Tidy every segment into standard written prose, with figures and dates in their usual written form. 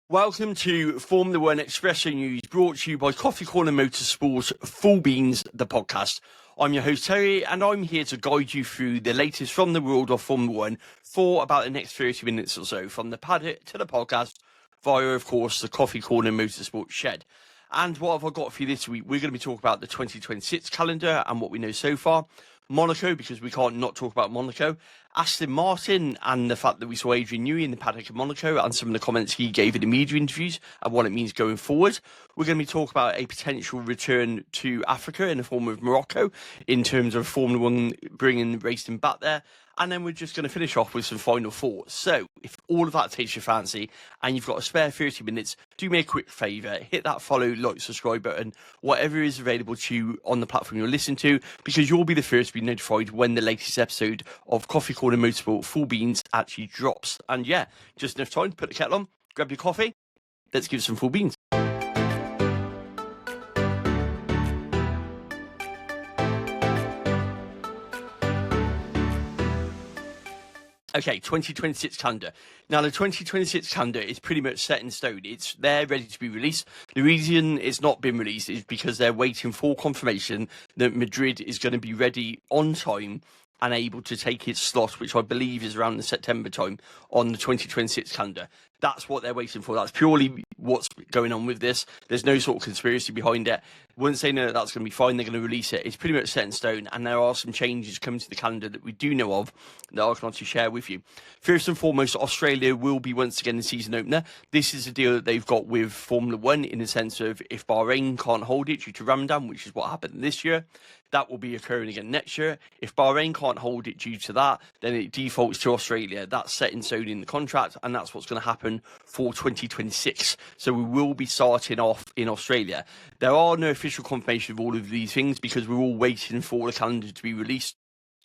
Welcome to Formula 1 Espresso News, brought to you by Coffee Corner Motorsport, Full Beans, the podcast. I'm your host, Terry, and I'm here to guide you through the latest from the world of Formula 1 for about the next 30 minutes or so, from the paddock to the podcast, via, of course, the Coffee Corner Motorsport shed. And what have I got for you this week? We're going to be talking about the 2026 calendar and what we know so far. Monaco, because we can't not talk about Monaco. Aston Martin and the fact that we saw Adrian Newey in the paddock of Monaco and some of the comments he gave in the media interviews and what it means going forward. We're going to be talking about a potential return to Africa in the form of Morocco in terms of Formula 1 bringing racing back there. And then we're just going to finish off with some final thoughts. So if all of that takes your fancy and you've got a spare 30 minutes, do me a quick favour, hit that follow, like, subscribe button, whatever is available to you on the platform you're listening to, because you'll be the first to be notified when the latest episode of Coffee Corner Motorsport Full Beans actually drops. And yeah, just enough time to put the kettle on, grab your coffee, let's give some full beans. Okay, 2026 calendar. Now, the 2026 calendar is pretty much set in stone. It's there, ready to be released. The reason it's not been released is because they're waiting for confirmation that Madrid is going to be ready on time and able to take its slot, which I believe is around the September time, on the 2026 calendar. That's what they're waiting for. That's purely what's going on with this. There's no sort of conspiracy behind it. Once they know that that's going to be fine, they're going to release it. It's pretty much set in stone, and there are some changes coming to the calendar that we do know of that I want to share with you. First and foremost, Australia will be once again the season opener. This is a deal that they've got with Formula 1 in the sense of if Bahrain can't hold it due to Ramadan, which is what happened this year, that will be occurring again next year. If Bahrain can't hold it due to that, then it defaults to Australia. That's set in stone in the contract, and that's what's going to happen for 2026. So we will be starting off in Australia. There are no official confirmation of all of these things because we're all waiting for the calendar to be released.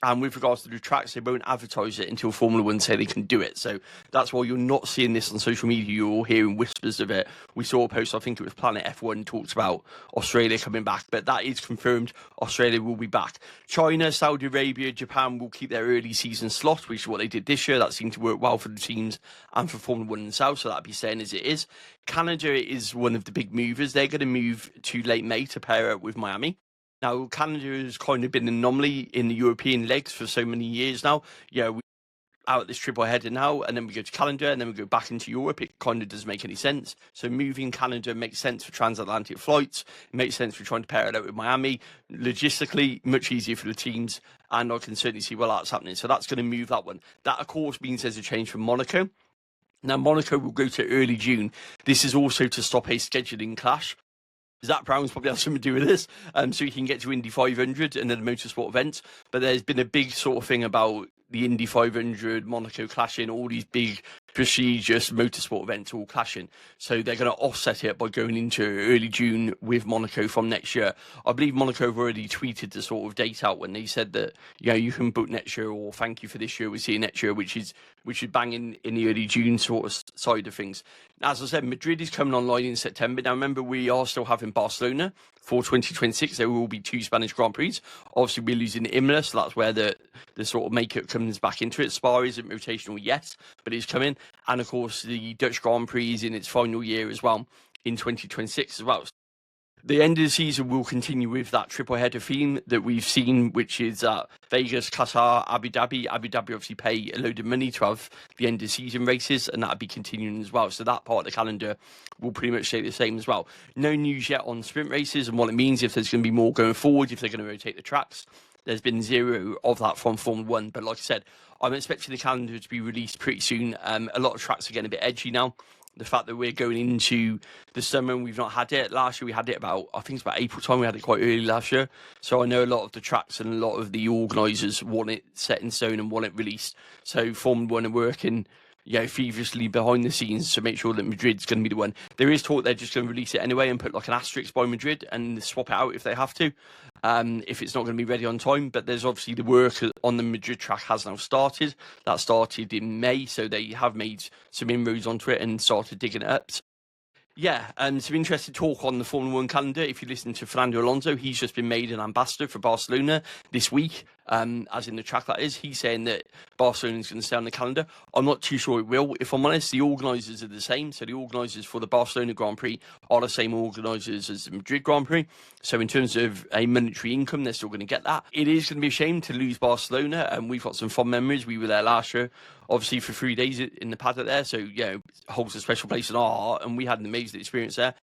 And with regards to the tracks, they won't advertise it until Formula 1 say they can do it. So that's why you're not seeing this on social media. You're all hearing whispers of it. We saw a post, I think it was Planet F1, talked about Australia coming back. But that is confirmed. Australia will be back. China, Saudi Arabia, Japan will keep their early season slot, which is what they did this year. That seemed to work well for the teams and for Formula 1 in the South. So that'd be staying as it is. Canada is one of the big movers. They're going to move to late May to pair up with Miami. Now, Canada has kind of been an anomaly in the European legs for so many years now. Yeah, we out this triple header now, and then we go to Canada, and then we go back into Europe. It kind of doesn't make any sense. So moving Canada makes sense for transatlantic flights. It makes sense for trying to pair it out with Miami. Logistically, much easier for the teams, and I can certainly see where that's happening. So that's going to move that one. That, of course, means there's a change from Monaco. Now, Monaco will go to early June. This is also to stop a scheduling clash. Zach Brown's probably has something to do with this, so he can get to Indy 500 and then the motorsport events. But there's been a big sort of thing about the Indy 500, Monaco clashing, all these big prestigious motorsport events all clashing. So they're going to offset it by going into early June with Monaco from next year. I believe Monaco have already tweeted the sort of date out when they said that, you can book next year or thank you for this year, we'll see you next year, which is banging in the early June sort of side of things. As I said, Madrid is coming online in September. Now, remember, we are still having Barcelona for 2026. There will be 2 Spanish Grand Prix. Obviously, we're losing Imola, so that's where the sort of makeup comes back into it. Spa isn't rotational yet, but it's coming. And, of course, the Dutch Grand Prix is in its final year as well in 2026 as well. The end of the season will continue with that triple header theme that we've seen, which is Vegas, Qatar, Abu Dhabi. Abu Dhabi obviously pay a load of money to have the end of season races, and that'll be continuing as well. So that part of the calendar will pretty much stay the same as well. No news yet on sprint races and what it means, if there's going to be more going forward, if they're going to rotate the tracks. There's been zero of that from Formula 1. But like I said, I'm expecting the calendar to be released pretty soon. A lot of tracks are getting a bit edgy now. The fact that we're going into the summer and we've not had it. Last year we had it about April time. We had it quite early last year. So I know a lot of the tracks and a lot of the organisers want it set in stone and want it released. So Formula 1 are working feverishly behind the scenes to make sure that Madrid's going to be the one. There is talk they're just going to release it anyway and put like an asterisk by Madrid and swap it out if they have to, if it's not going to be ready on time. But there's obviously the work on the Madrid track has now started. That started in May, so they have made some inroads onto it and started digging it up. Yeah, some interesting talk on the Formula 1 calendar. If you listen to Fernando Alonso, he's just been made an ambassador for Barcelona this week. as in the track that is. He's saying that Barcelona's going to stay on the calendar. I'm not too sure it will. If I'm honest, the organisers are the same. So the organisers for the Barcelona Grand Prix are the same organisers as the Madrid Grand Prix. So in terms of a monetary income, they're still going to get that. It is going to be a shame to lose Barcelona, and we've got some fond memories. We were there last year, obviously for 3 days in the paddock there. So, it holds a special place in our heart, and we had an amazing experience there.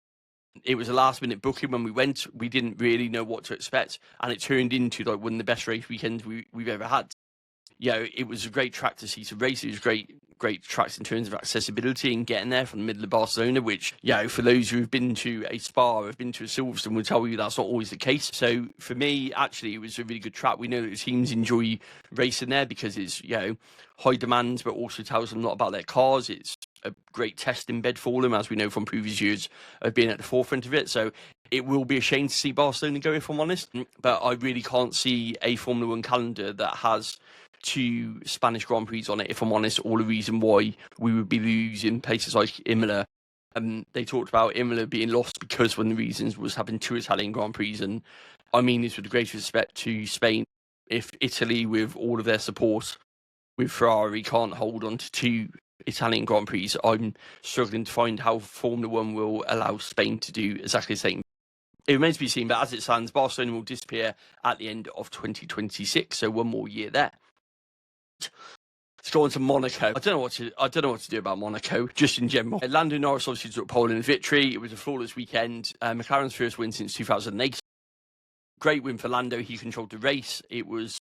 It was a last-minute booking when we went. We didn't really know what to expect, and it turned into like one of the best race weekends we've ever had. It was a great track to see some races. It was great tracks in terms of accessibility and getting there from the middle of Barcelona, which, for those who've been to a Spa or have been to a Silverstone will tell you that's not always the case. So for me, actually, it was a really good track. We know that the teams enjoy racing there because it's, high demand, but also tells them a lot about their cars. It's a great testing bed for them, as we know from previous years of being at the forefront of it. So it will be a shame to see Barcelona go, if I'm honest. But I really can't see a Formula One calendar that has 2 Spanish Grand Prix on it, if I'm honest, or the reason why we would be losing places like Imola. They talked about Imola being lost because one of the reasons was having 2 Italian Grand Prix. And I mean this with the greatest respect to Spain. If Italy, with all of their support with Ferrari, can't hold on to 2 Italian Grand Prix, I'm struggling to find how Formula One will allow Spain to do exactly the same. It remains to be seen, but as it stands, Barcelona will disappear at the end of 2026, so 1 more year there. Let's go on to Monaco. I don't know what to do about Monaco, just in general. Lando Norris obviously took pole in the victory. It was a flawless weekend. McLaren's first win since 2008. Great win for Lando. He controlled the race. It was,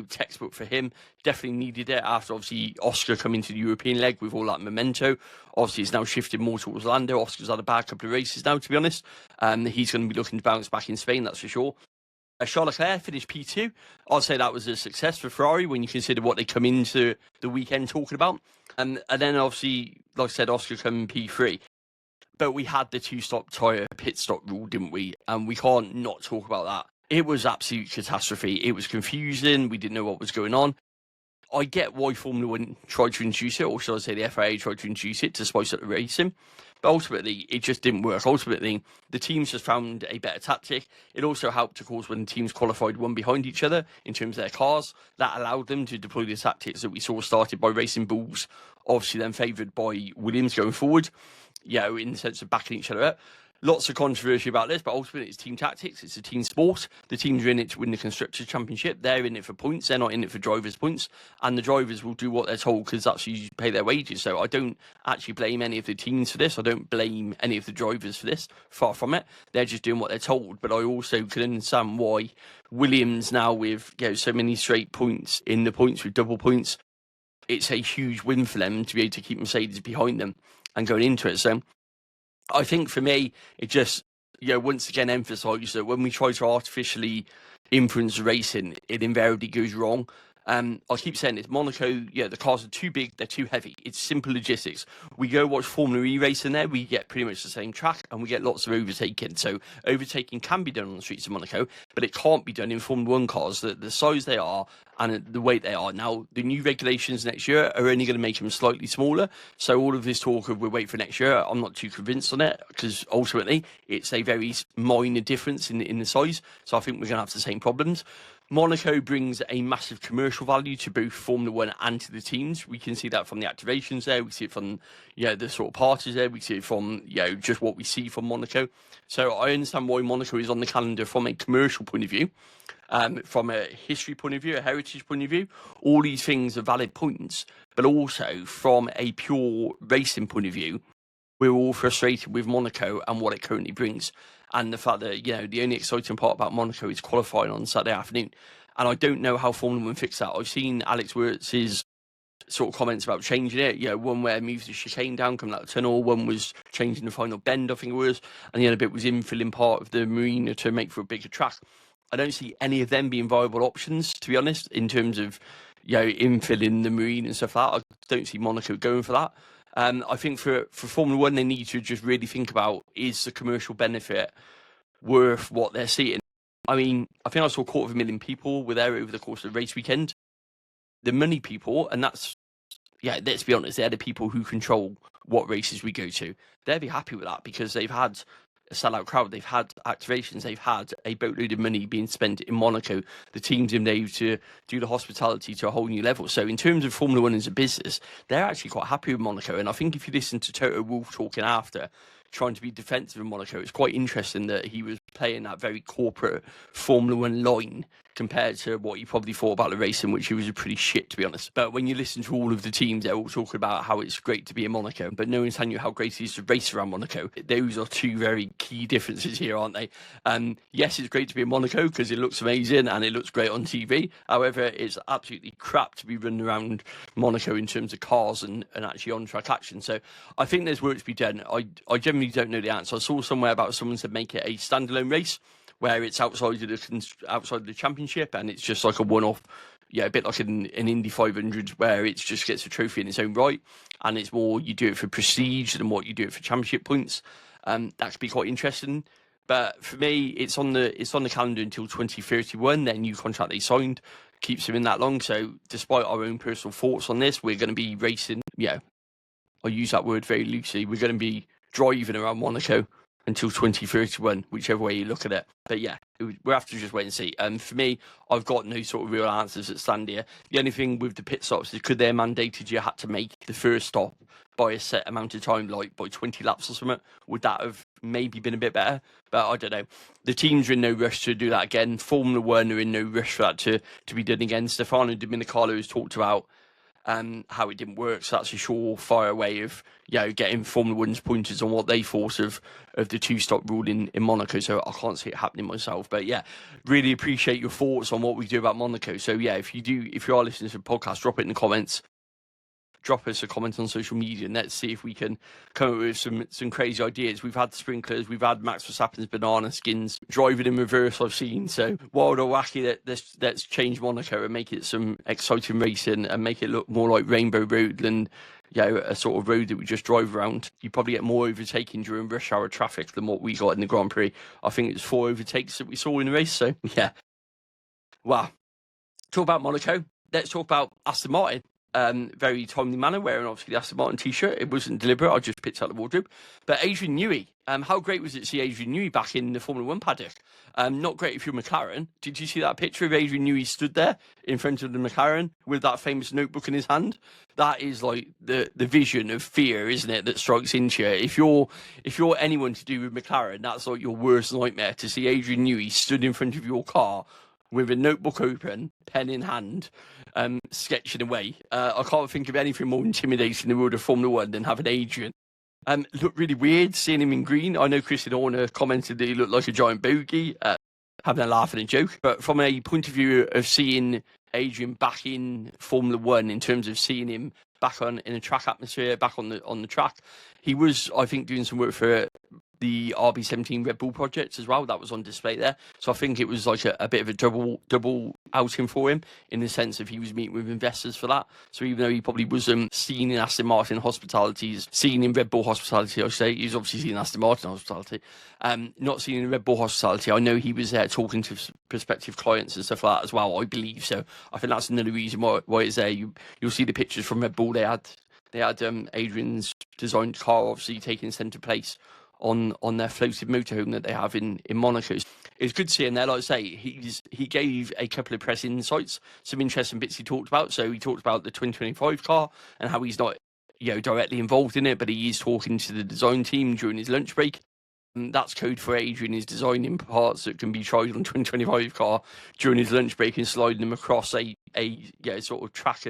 textbook for him. Definitely needed it after, obviously, Oscar coming to the European leg with all that memento. Obviously, it's now shifted more towards Lando. Oscar's had a bad couple of races now, to be honest. He's going to be looking to bounce back in Spain, that's for sure. Charles Leclerc finished P2. I'd say that was a success for Ferrari when you consider what they come into the weekend talking about. And then, obviously, like I said, Oscar coming P3. But we had the 2-stop tyre pit stop rule, didn't we? And we can't not talk about that. It was absolute catastrophe. It was confusing. We didn't know what was going on. I get why Formula One tried to introduce it, or should I say the FIA tried to introduce it to spice up the racing. But ultimately, it just didn't work. Ultimately, the teams just found a better tactic. It also helped, of course, when the teams qualified one behind each other in terms of their cars. That allowed them to deploy the tactics that we saw started by Racing Bulls, obviously then favoured by Williams going forward, in the sense of backing each other up. Lots of controversy about this, but ultimately it's team tactics. It's a team sport. The teams are in it to win the Constructors' Championship. They're in it for points. They're not in it for drivers' points. And the drivers will do what they're told because that's who you pay their wages. So I don't actually blame any of the teams for this. I don't blame any of the drivers for this. Far from it. They're just doing what they're told. But I also can understand why Williams now with so many straight points in the points with double points, it's a huge win for them to be able to keep Mercedes behind them and going into it. So I think for me, it just, once again emphasised that when we try to artificially influence racing, it invariably goes wrong. I keep saying this, Monaco, the cars are too big, they're too heavy. It's simple logistics. We go watch Formula E racing there, we get pretty much the same track, and we get lots of overtaking. So overtaking can be done on the streets of Monaco, but it can't be done in Formula One cars, the size they are and the weight they are. Now, the new regulations next year are only going to make them slightly smaller. So all of this talk of we'll wait for next year, I'm not too convinced on it, because ultimately it's a very minor difference in the size. So I think we're going to have the same problems. Monaco brings a massive commercial value to both Formula One and to the teams. We can see that from the activations there. We see it from, the sort of parties there. We see it from, just what we see from Monaco. So I understand why Monaco is on the calendar from a commercial point of view, from a history point of view, a heritage point of view. All these things are valid points, but also from a pure racing point of view, we're all frustrated with Monaco and what it currently brings. And the fact that, the only exciting part about Monaco is qualifying on Saturday afternoon. And I don't know how Formula One fix that. I've seen Alex Wirtz's sort of comments about changing it. One where it moves the chicane down, coming out the tunnel. One was changing the final bend, I think it was. And the other bit was infilling part of the marina to make for a bigger track. I don't see any of them being viable options, to be honest, in terms of, infilling the marina and stuff like that. I don't see Monaco going for that. I think for Formula One, they need to just really think about, is the commercial benefit worth what they're seeing? I mean, I think I saw 250,000 people were there over the course of the race weekend. The money people, and that's, let's be honest, they're the people who control what races we go to. They'll be happy with that because they've had a sellout crowd. They've had activations. They've had a boatload of money being spent in Monaco. The team's been able to do the hospitality to a whole new level. So in terms of Formula One as a business, they're actually quite happy with Monaco. And I think if you listen to Toto Wolff talking after, trying to be defensive in Monaco, it's quite interesting that he was playing that very corporate Formula One line compared to what you probably thought about the racing, which was a pretty shit, to be honest. But when you listen to all of the teams, they're all talking about how it's great to be in Monaco, but no one's telling you how great it is to race around Monaco. Those are two very key differences here, aren't they? Yes, it's great to be in Monaco because it looks amazing and it looks great on TV. However, it's absolutely crap to be running around Monaco in terms of cars and actually on-track action. So I think there's work to be done. I generally don't know the answer. I saw somewhere about someone said make it a standalone race, where it's outside of the championship and it's just like a one-off, a bit like an Indy 500 where it just gets a trophy in its own right, and it's more you do it for prestige than what you do it for championship points. That could be quite interesting. But for me, it's on the calendar until 2031. Their new contract they signed keeps them in that long. So despite our own personal thoughts on this, we're going to be racing. I use that word very loosely. We're going to be driving around Monaco until 2031, whichever way you look at it. But we'll have to just wait and see. For me, I've got no sort of real answers at stand here. The only thing with the pit stops is could they have mandated you had to make the first stop by a set amount of time, like by 20 laps or something? Would that have maybe been a bit better? But I don't know. The teams are in no rush to do that again. Formula One are in no rush for that to be done again. Stefano Domenicali has talked about how it didn't work, so that's a surefire way of getting Formula One's pointers on what they thought of the two-stop rule in Monaco. So I can't see it happening myself, but really appreciate your thoughts on what we do about Monaco. So if you are listening to the podcast, drop it in the comments. Drop us a comment on social media and let's see if we can come up with some crazy ideas. We've had the sprinklers, we've had Max Verstappen's banana skins, driving in reverse I've seen. So wild or wacky, let's change Monaco and make it some exciting racing and make it look more like Rainbow Road than a sort of road that we just drive around. You probably get more overtaking during rush hour traffic than what we got in the Grand Prix. I think it was 4 overtakes that we saw in the race. So wow. Talk about Monaco. Let's talk about Aston Martin. Very timely manner, wearing obviously the Aston Martin t-shirt. It wasn't deliberate, I just picked out the wardrobe. But Adrian Newey, how great was it to see Adrian Newey back in the Formula One paddock? Not great if you're McLaren. Did you see that picture of Adrian Newey stood there in front of the McLaren with that famous notebook in his hand? That is like the vision of fear, isn't it, that strikes into you? If you're anyone to do with McLaren, that's like your worst nightmare, to see Adrian Newey stood in front of your car with a notebook open, pen in hand, sketching away. I can't think of anything more intimidating in the world of Formula One than having Adrian. Looked really weird seeing him in green. I know Christian Horner commented that he looked like a giant bogey, having a laugh and a joke. But from a point of view of seeing Adrian back in Formula One, in terms of seeing him back in a track atmosphere, back on the track, he was, I think, doing some work for the RB17 Red Bull project as well. That was on display there. So I think it was like a bit of a double outing for him, in the sense of he was meeting with investors for that. So even though he probably wasn't seen in Aston Martin hospitality, seen in Red Bull hospitality, I should say, he was obviously seen in Aston Martin hospitality, not seen in Red Bull hospitality. I know he was there talking to prospective clients and stuff like that as well, I believe. So I think that's another reason why it's there. You'll see the pictures from Red Bull. They had Adrian's designed car obviously taking centre place on their floated motorhome that they have in Monaco. It's good to see him there. Like I say, he gave a couple of press insights, some interesting bits he talked about. So he talked about the 2025 car and how he's not directly involved in it, but he is talking to the design team during his lunch break. And that's code for Adrian is designing parts that can be tried on 2025 car during his lunch break and sliding them across a sort of track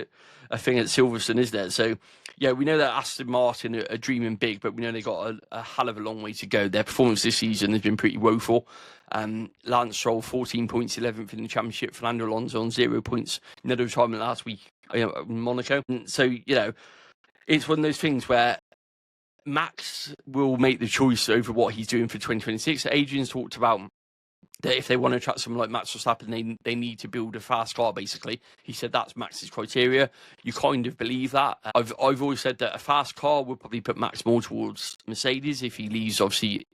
a thing at Silverstone, isn't there? So we know that Aston Martin are dreaming big, but we know they got a hell of a long way to go. Their performance this season has been pretty woeful. Lance Stroll 14 points, 11th in the championship. Fernando Alonso on 0 points, another retirement last week in Monaco. And so it's one of those things where Max will make the choice over what he's doing for 2026. Adrian's talked about that if they want to attract someone like Max Verstappen, they need to build a fast car, basically. He said that's Max's criteria. You kind of believe that. I've always said that a fast car would probably put Max more towards Mercedes if he leaves, obviously,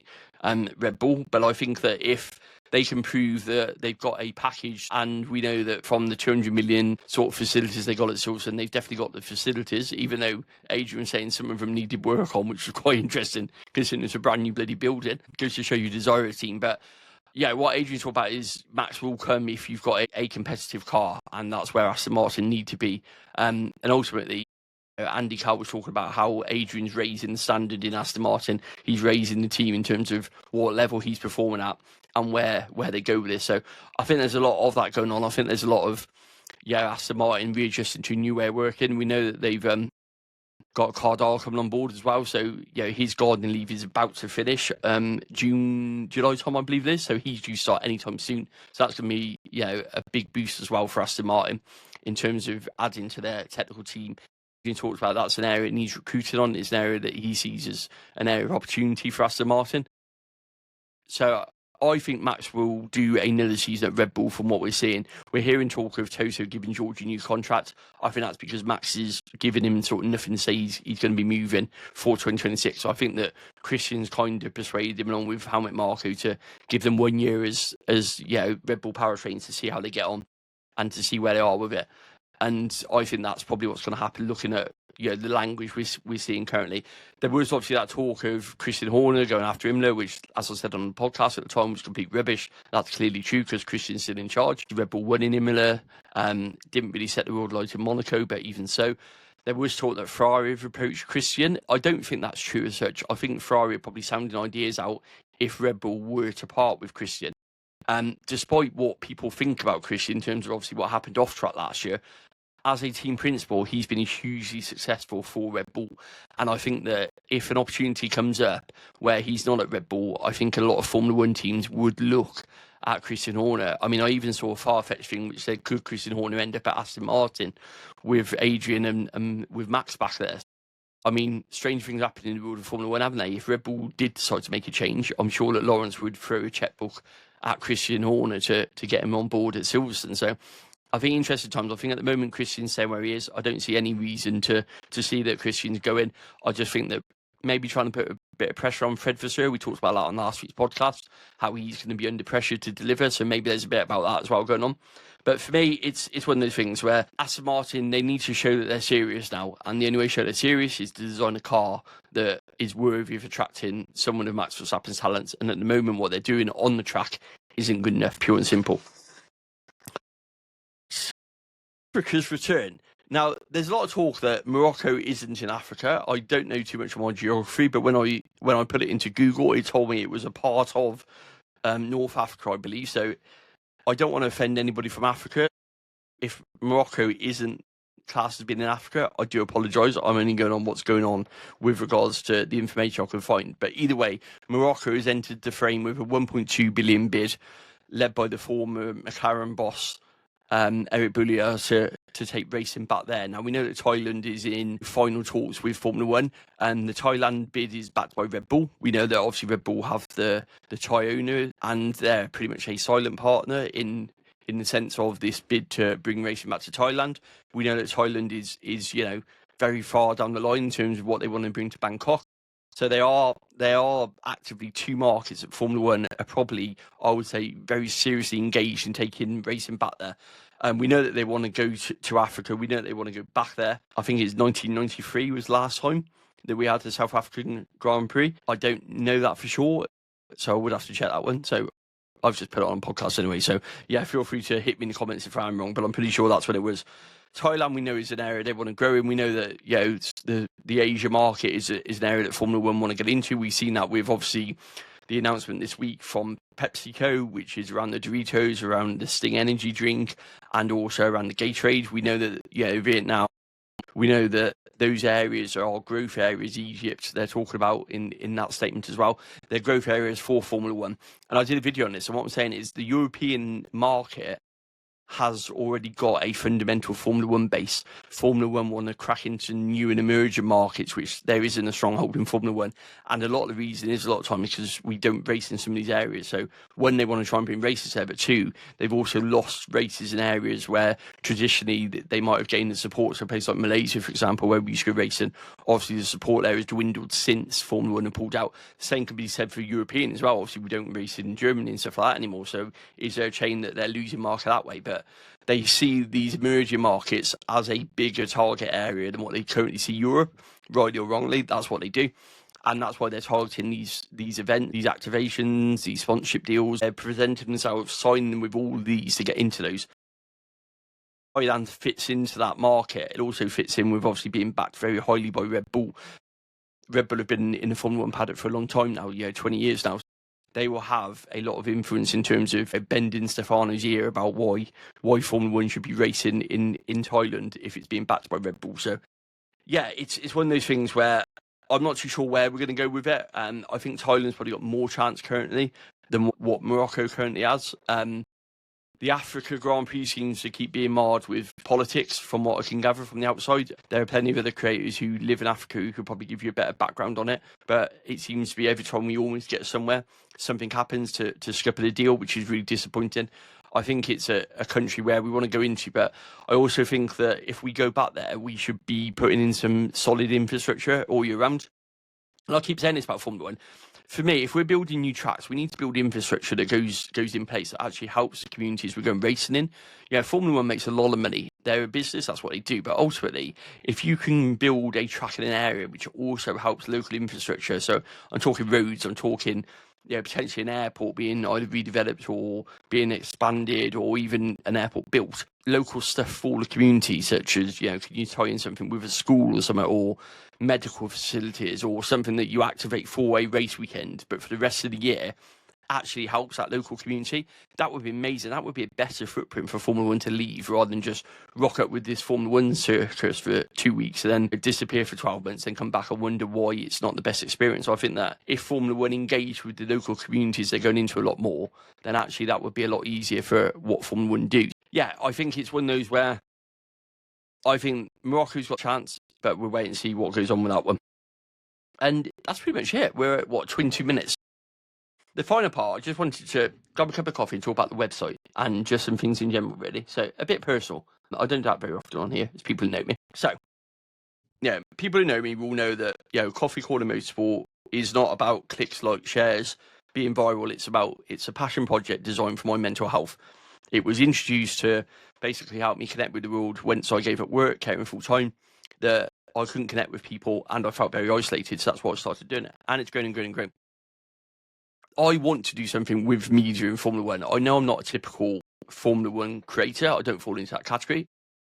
Red Bull. But I think that if they can prove that they've got a package, and we know that from the 200 million sort of facilities they got at Silverstone, they've definitely got the facilities, even though Adrian was saying some of them needed work on, which was quite interesting, considering it's a brand new bloody building. It goes to show you the desire of the team. But yeah, what Adrian talked about is Max will come if you've got a competitive car, and that's where Aston Martin need to be. And ultimately, Andy Carr was talking about how Adrian's raising the standard in Aston Martin. He's raising the team in terms of what level he's performing at and where they go with this. So I think there's a lot of that going on. I think there's a lot of Aston Martin readjusting to a new way of working. We know that they've got Cardall coming on board as well. So his gardening leave is about to finish June, July time, I believe it is. So he's due to start anytime soon. So that's going to be a big boost as well for Aston Martin in terms of adding to their technical team. Being talked about, that's an area that needs recruited on. It's an area that he sees as an area of opportunity for Aston Martin. So I think Max will do another season at Red Bull from what we're seeing. We're hearing talk of Toto giving George a new contract. I think that's because Max is giving him sort of nothing to say he's going to be moving for 2026. So I think that Christian's kind of persuaded him along with Helmut Marko to give them 1 year as Red Bull powertrains to see how they get on and to see where they are with it. And I think that's probably what's going to happen looking at the language we're seeing currently. There was obviously that talk of Christian Horner going after Imola, which, as I said on the podcast at the time, was complete rubbish. That's clearly true because Christian's still in charge. Red Bull won in Imola, didn't really set the world light in Monaco, but even so, there was talk that Ferrari have approached Christian. I don't think that's true as such. I think Ferrari are probably sounding ideas out if Red Bull were to part with Christian. Despite what people think about Christian in terms of obviously what happened off track last year, as a team principal, he's been hugely successful for Red Bull. And I think that if an opportunity comes up where he's not at Red Bull, I think a lot of Formula One teams would look at Christian Horner. I mean, I even saw a far-fetched thing which said, could Christian Horner end up at Aston Martin with Adrian and with Max back there? I mean, strange things happen in the world of Formula One, haven't they? If Red Bull did decide to make a change, I'm sure that Lawrence would throw a checkbook at Christian Horner to get him on board at Silverstone. So I think interesting times. I think at the moment Christian's staying where he is. I don't see any reason to see that Christian's going. I just think that maybe trying to put a bit of pressure on Fred Vasseur. We talked about that on last week's podcast, how he's going to be under pressure to deliver. So maybe there's a bit about that as well going on. But for me, it's one of those things where Aston Martin, they need to show that they're serious now. And the only way to show they're serious is to design a car that is worthy of attracting someone of Max Verstappen's talents. And at the moment, what they're doing on the track isn't good enough, pure and simple. Africa's return. Now, there's a lot of talk that Morocco isn't in Africa. I don't know too much of my geography, but when I put it into Google, it told me it was a part of North Africa, I believe. So I don't want to offend anybody from Africa. If Morocco isn't classed as being in Africa, I do apologise. I'm only going on what's going on with regards to the information I can find. But either way, Morocco has entered the frame with a 1.2 billion bid, led by the former McLaren boss, Eric Boullier, to take racing back there. Now, we know that Thailand is in final talks with Formula One, and the Thailand bid is backed by Red Bull. We know that obviously Red Bull have the Thai owner, and they're pretty much a silent partner in the sense of this bid to bring racing back to Thailand. We know that Thailand is very far down the line in terms of what they want to bring to Bangkok. So they are actively two markets that Formula One are probably, I would say, very seriously engaged in taking racing back there. We know that they want to go to Africa. We know that they want to go back there. I think it's 1993 was the last time that we had the South African Grand Prix. I don't know that for sure, so I would have to check that one. So I've just put it on a podcast anyway. So yeah, feel free to hit me in the comments if I'm wrong, but I'm pretty sure that's what it was. Thailand, we know, is an area they want to grow in. We know that the Asia market is an area that Formula One want to get into. We've seen that with obviously the announcement this week from PepsiCo, which is around the Doritos, around the Sting energy drink, and also around the Gatorade. We know that Vietnam. We know that those areas are growth areas. Egypt, they're talking about in that statement as well. They're growth areas for Formula One. And I did a video on this. And what I'm saying is the European market has already got a fundamental Formula One base. Formula One want to crack into new and emerging markets, which there isn't a stronghold in Formula One. And a lot of the reason is a lot of time because we don't race in some of these areas. So one, they want to try and bring races there, but two, they've also lost races in areas where traditionally they might have gained the support. So a place like Malaysia, for example, where we used to go racing, obviously the support there has dwindled since Formula One have pulled out. The same can be said for European as well. Obviously we don't race in Germany and stuff like that anymore. So is there a chain that they're losing market that way? But they see these emerging markets as a bigger target area than what they currently see Europe, rightly or wrongly. That's what they do. And that's why they're targeting these events, these activations, these sponsorship deals. They're presenting themselves, signing them with all these to get into those. Thailand fits into that market. It also fits in with obviously being backed very highly by Red Bull. Red Bull have been in the Formula One paddock for a long time now, 20 years now. They will have a lot of influence in terms of bending Stefano's ear about why Formula One should be racing in Thailand if it's being backed by Red Bull. So, yeah, it's one of those things where I'm not too sure where we're going to go with it. I think Thailand's probably got more chance currently than what Morocco currently has. The Africa Grand Prix seems to keep being marred with politics, from what I can gather from the outside. There are plenty of other creators who live in Africa who could probably give you a better background on it. But it seems to be every time we almost get somewhere, something happens to scupper the deal, which is really disappointing. I think it's a country where we want to go into, but I also think that if we go back there, we should be putting in some solid infrastructure all year round. And I keep saying this about Formula One. For me, if we're building new tracks, we need to build infrastructure that goes in place that actually helps the communities we're going racing in. Yeah, Formula One makes a lot of money. They're a business, that's what they do. But ultimately, if you can build a track in an area which also helps local infrastructure, so I'm talking roads, I'm talking potentially an airport being either redeveloped or being expanded, or even an airport built. Local stuff for the community, such as, can you tie in something with a school or something, or medical facilities, or something that you activate for a race weekend, but for the rest of the year actually helps that local community. That would be amazing. That would be a better footprint for Formula One to leave, rather than just rock up with this Formula One circus for 2 weeks and then disappear for 12 months, then come back and wonder why it's not the best experience. So I think that if Formula One engaged with the local communities they're going into a lot more, then actually that would be a lot easier for what Formula One do. Yeah, I think it's one of those where I think Morocco's got a chance, but we'll wait and see what goes on with that one. And that's pretty much it. We're at 22 minutes. The final part, I just wanted to grab a cup of coffee and talk about the website and just some things in general, really. So a bit personal. I don't do that very often on here. It's people who know me. So, people who know me will know that, Coffee Corner Motorsport is not about clicks, likes, shares, being viral. It's a passion project designed for my mental health. It was introduced to basically help me connect with the world once I gave up work, caring full time, that I couldn't connect with people and I felt very isolated. So that's why I started doing it. And it's grown and grown and grown. I want to do something with media in Formula One. I know I'm not a typical Formula One creator. I don't fall into that category.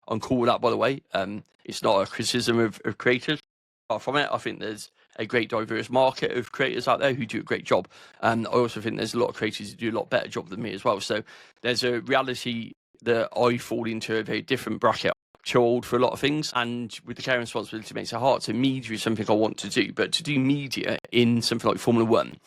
I'm cool with that, by the way. It's not a criticism of creators. Apart from it, I think there's a great diverse market of creators out there who do a great job. And I also think there's a lot of creators who do a lot better job than me as well. So there's a reality that I fall into a very different bracket. Too old for a lot of things, and with the care and responsibility it makes it hard. So media is something I want to do. But to do media in something like Formula One,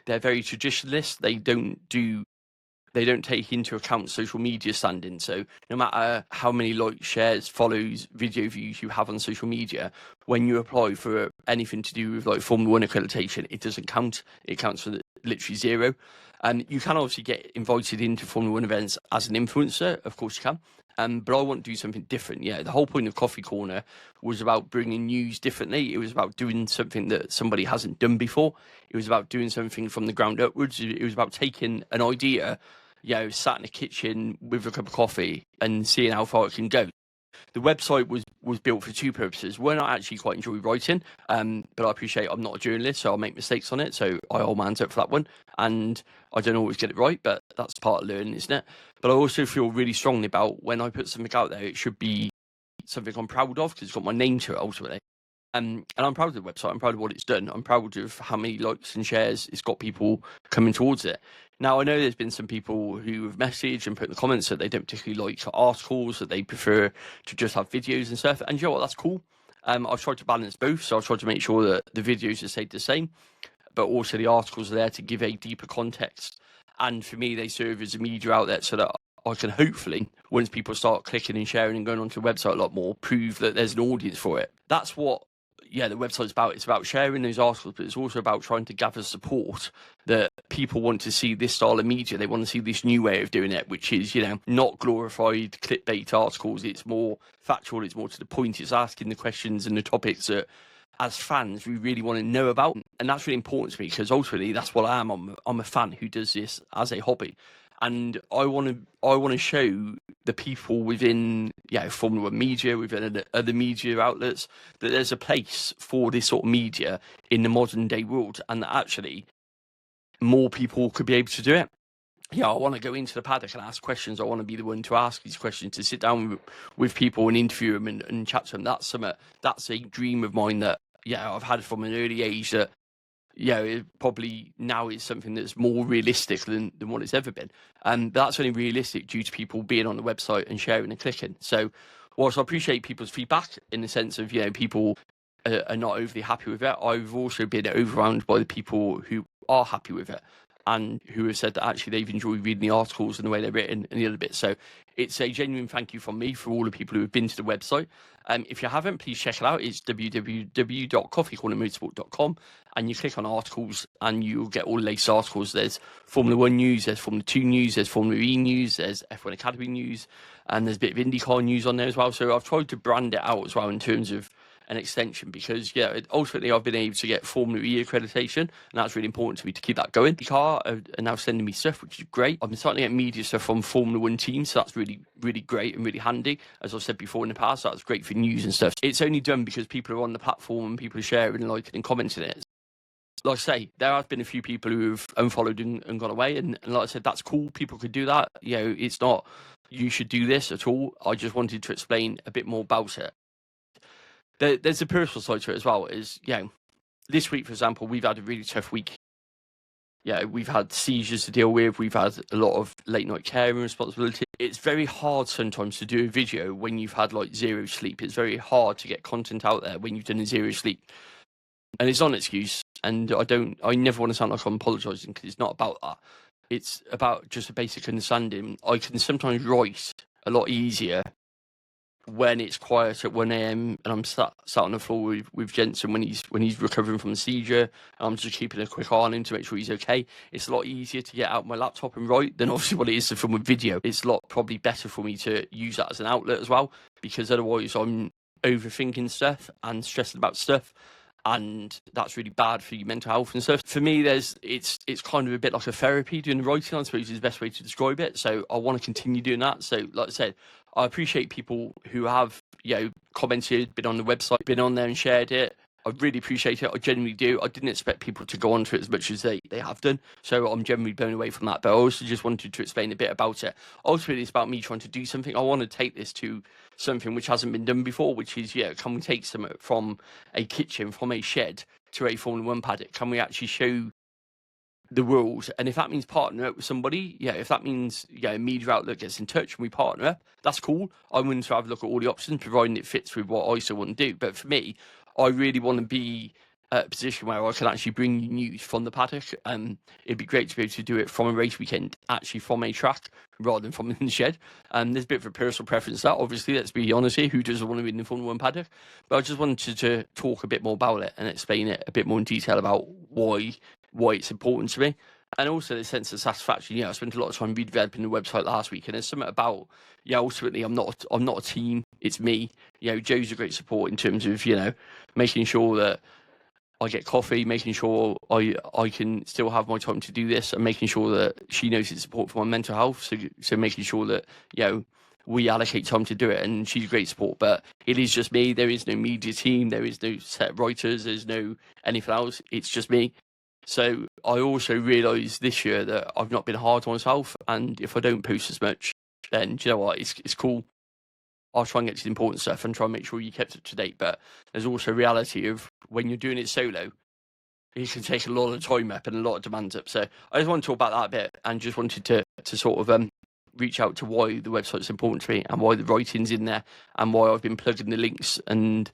they're very traditionalist. They don't take into account social media standing. So no matter how many likes, shares, follows, video views you have on social media, when you apply for anything to do with like Formula One accreditation, it doesn't count. It counts for literally zero. And you can obviously get invited into Formula One events as an influencer. Of course you can. But I want to do something different. Yeah, the whole point of Coffee Corner was about bringing news differently. It was about doing something that somebody hasn't done before. It was about doing something from the ground upwards. It was about taking an idea, sat in a kitchen with a cup of coffee and seeing how far it can go. The website was built for two purposes. One, I actually quite enjoy writing, but I appreciate I'm not a journalist, so I'll make mistakes on it. So I hold my hands up for that one. And I don't always get it right, but that's part of learning, isn't it? But I also feel really strongly about when I put something out there, it should be something I'm proud of because it's got my name to it ultimately. And I'm proud of the website. I'm proud of what it's done. I'm proud of how many likes and shares it's got people coming towards it. Now, I know there's been some people who have messaged and put in the comments that they don't particularly like articles, that they prefer to just have videos and stuff. And you know what? That's cool. I've tried to balance both. So I've tried to make sure that the videos are stayed the same, but also the articles are there to give a deeper context. And for me, they serve as a media outlet so that I can hopefully, once people start clicking and sharing and going onto the website a lot more, prove that there's an audience for it. That's what, the website's about. It's about sharing those articles, but it's also about trying to gather support that people want to see this style of media. They want to see this new way of doing it, which is, not glorified clickbait articles. It's more factual. It's more to the point. It's asking the questions and the topics that, as fans, we really want to know about. And that's really important to me, because ultimately that's what I am. I'm a fan who does this as a hobby. And I want to show the people within Formula One media, within other media outlets, that there's a place for this sort of media in the modern day world, and that actually more people could be able to do it. I want to go into the paddock and ask questions. I want to be the one to ask these questions, to sit down with people and interview them and chat to them. That's a dream of mine that I've had from an early age, that it probably now is something that's more realistic than what it's ever been. And that's only realistic due to people being on the website and sharing and clicking. So whilst I appreciate people's feedback in the sense of, people are not overly happy with it, I've also been overwhelmed by the people who are happy with it and who have said that actually they've enjoyed reading the articles and the way they're written and the other bits. So it's a genuine thank you from me for all the people who have been to the website. If you haven't, please check it out. It's www.coffeecornermotorsport.com, and you click on articles and you'll get all the latest articles. There's Formula 1 news, there's Formula 2 news, there's Formula E news, there's F1 Academy news, and there's a bit of IndyCar news on there as well. So I've tried to brand it out as well in terms of an extension, because ultimately I've been able to get Formula E accreditation, and that's really important to me to keep that going. The car are now sending me stuff, which is great. I've been starting to get media stuff from Formula 1 teams, so that's really, really great and really handy. As I've said before in the past, that's great for news and stuff. It's only done because people are on the platform and people are sharing and liking and commenting it. Like I say, there have been a few people who have unfollowed and gone away, and like I said, that's cool. People could do that. It's not you should do this at all. I just wanted to explain a bit more about it. There's a personal side to it as well. Is this week, for example, we've had a really tough week. We've had seizures to deal with. We've had a lot of late night care and responsibility. It's very hard sometimes to do a video when you've had like zero sleep. It's very hard to get content out there when you've done a zero sleep. And it's not an excuse. And I never want to sound like I'm apologising, because it's not about that. It's about just a basic understanding. I can sometimes write a lot easier when it's quiet at 1 a.m. and I'm sat on the floor with Jensen when he's recovering from the seizure, and I'm just keeping a quick eye on him to make sure he's okay. It's a lot easier to get out my laptop and write than obviously what it is to film a video. It's a lot probably better for me to use that as an outlet as well, because otherwise I'm overthinking stuff and stressing about stuff, and that's really bad for your mental health and stuff. For me, it's kind of a bit like a therapy doing the writing, I suppose, is the best way to describe it. So I want to continue doing that. So like I said, I appreciate people who have, commented, been on the website, been on there and shared it. I really appreciate it. I genuinely do. I didn't expect people to go onto it as much as they have done. So I'm generally blown away from that. But I also just wanted to explain a bit about it. Ultimately, it's about me trying to do something. I want to take this to something which hasn't been done before, which is, can we take some from a kitchen, from a shed to a Formula 1 paddock? Can we actually show the world? And if that means partner up with somebody, if that means a media outlet gets in touch and we partner up, that's cool. I'm willing to have a look at all the options, providing it fits with what I still want to do. But for me, I really want to be at a position where I can actually bring you news from the paddock. It'd be great to be able to do it from a race weekend, actually from a track, rather than from in the shed. There's a bit of a personal preference that, obviously, let's be honest here, who doesn't want to be in the Formula 1 paddock? But I just wanted to talk a bit more about it and explain it a bit more in detail about why it's important to me. And also the sense of satisfaction. I spent a lot of time redeveloping the website last week, and there's something about, ultimately I'm not a team, it's me. Joe's a great support in terms of, making sure that I get coffee, making sure I can still have my time to do this, and making sure that she knows it's support for my mental health. So making sure that, we allocate time to do it, and she's a great support. But it is just me. There is no media team. There is no set of writers. There's no anything else. It's just me. So I also realised this year that I've not been hard on myself, and if I don't post as much, then do you know what? It's cool. I'll try and get to the important stuff and try and make sure you kept up to date. But there's also a reality of when you're doing it solo, it can take a lot of time up and a lot of demands up. So I just want to talk about that a bit, and just wanted to sort of reach out to why the website's important to me, and why the writing's in there, and why I've been plugging the links, and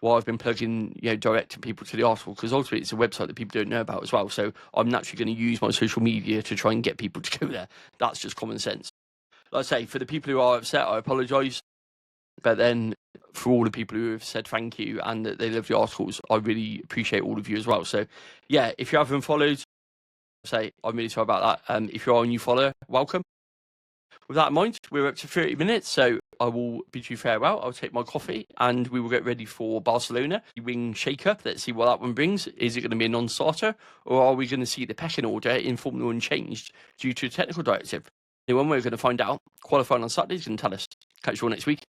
why I've been plugging, directing people to the article, because ultimately it's a website that people don't know about as well. So I'm naturally going to use my social media to try and get people to go there. That's just common sense. like I say, for the people who are upset, I apologise. But then for all the people who have said thank you and that they love the articles, I really appreciate all of you as well. So, yeah, if you haven't followed, say I'm really sorry about that. If you are a new follower, welcome. With that in mind, we're up to 30 minutes, so I will bid you farewell. I'll take my coffee and we will get ready for Barcelona. The wing shake-up, let's see what that one brings. Is it going to be a non-starter, or are we going to see the pecking order in Formula 1 changed due to a technical directive? The one we're going to find out. Qualifying on Saturday is going to tell us. Catch you all next week.